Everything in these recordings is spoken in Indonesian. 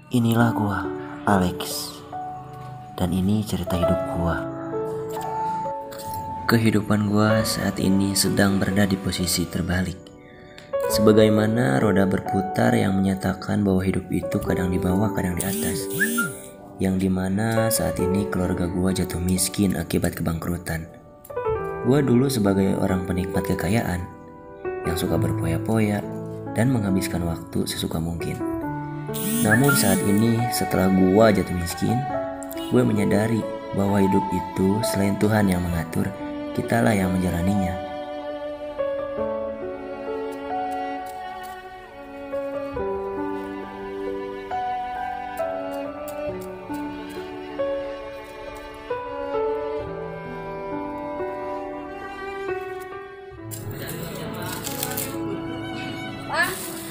Inilah gua, Alex. Dan ini cerita hidup gua. Kehidupan gua saat ini sedang berada di posisi terbalik. Sebagaimana roda berputar yang menyatakan bahwa hidup itu kadang di bawah, kadang di atas. Yang dimana saat ini keluarga gua jatuh miskin akibat kebangkrutan. Gua dulu sebagai orang penikmat kekayaan yang suka berpoya-poya dan menghabiskan waktu sesuka mungkin. Namun saat ini setelah gua jatuh miskin, gue menyadari bahwa hidup itu selain Tuhan yang mengatur, kitalah yang menjalaninya.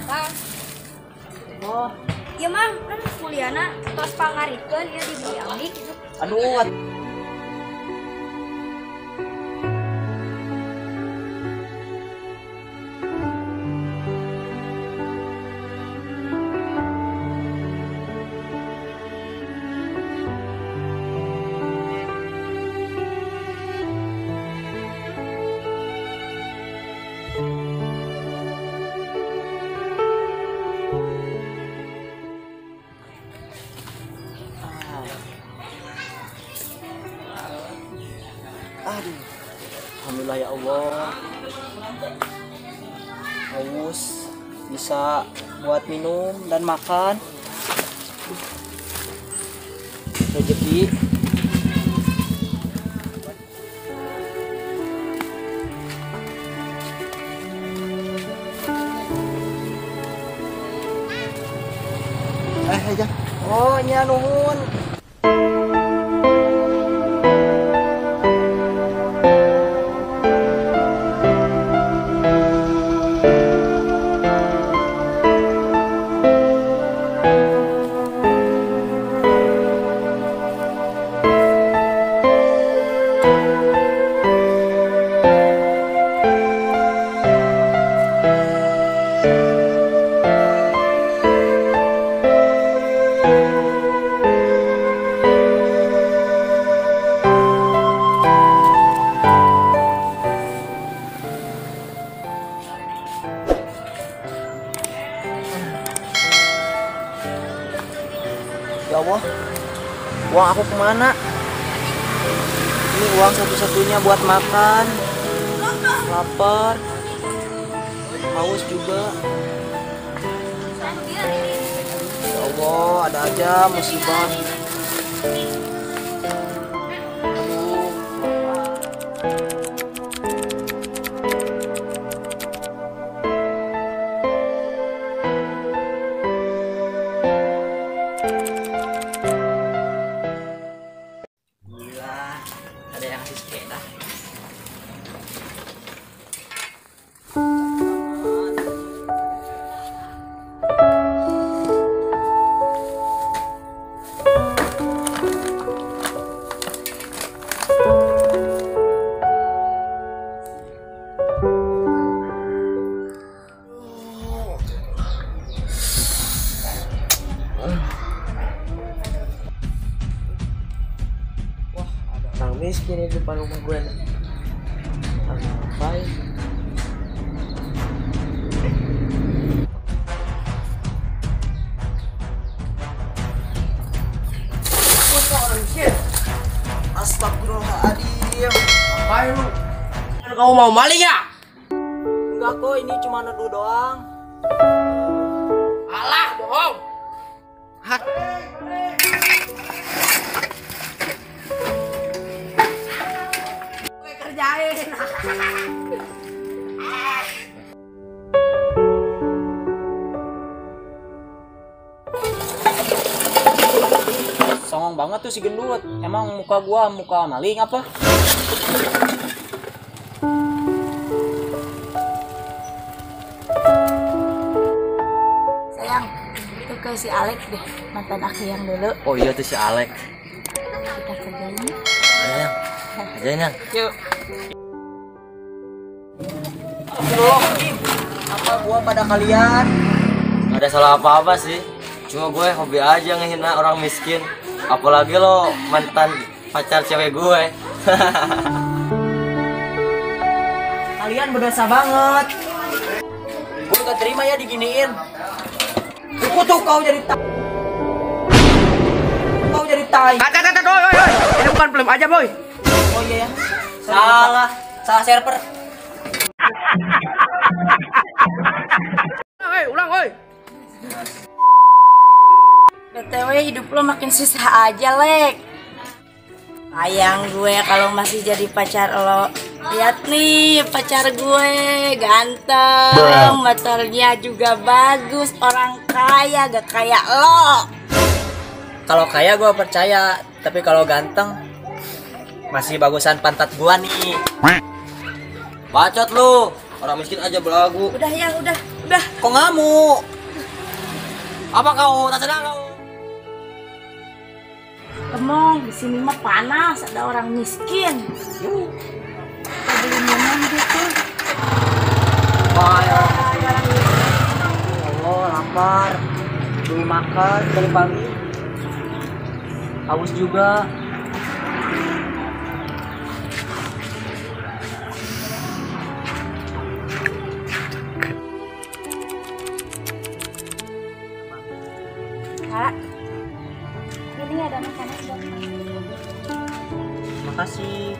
Bang. Oh, iya mah kan kuliahna tos pangarikeun ieu dibeli abdi gitu. Aduh, aduh, alhamdulillah ya Allah. Haus, bisa buat minum dan makan. Rezeki. Aja. Oh, nya nuhun. Ya Allah, uang aku kemana? Ini uang satu-satunya buat makan. Lapar, haus juga. Ya Allah, ada aja musibah. Aduh, ada yang ngasih sepeda. Wah, ada orang miskin di depan rumah gue. Baik. Astagfirullahaladzim. Ngapain lu? Kamu mau maling ya? Enggak kok, ini cuma neduh doang. Alah, bohong. Hah? Gue kerjain. Songong banget tuh si gendut. Emang muka gua muka maling apa? Sayang, itu ke si Alex deh, mantan aku yang dulu. Oh iya tuh si Alex. Kita kerjain. Ayo yang, ajain yang. Yuk. Astagfirullahaladzim. Apa gua pada kalian? Gak ada salah apa-apa sih. Cuma gue hobi aja ngehina orang miskin. Apalagi lo mantan pacar cewek gue. Kalian berdosa banget. Gue gak terima ya diginiin. Tuh kau jadi kau jadi tai. Kata, oi. Ini bukan film aja, boy. Oh iya ya. Salah server. Ulang, oi. BTW hidup lo makin susah aja, Lek. Sayang gue kalau masih jadi pacar lo. Lihat nih pacar gue, ganteng, motornya juga bagus, orang kaya, gak kayak lo. Kalau kaya gue percaya, tapi kalau ganteng masih bagusan pantat gua nih. Bacot lu, orang miskin aja belagu. Udah ya, udah. Kok ngamuk? Apa kau? Tak senang kau? Emang di sini mah panas, ada orang miskin. Kita beli minum gitu. Allah, lapar. Belum makan dari pagi. Haus juga. Kak, ini ada makanan buat kamu. Makasih.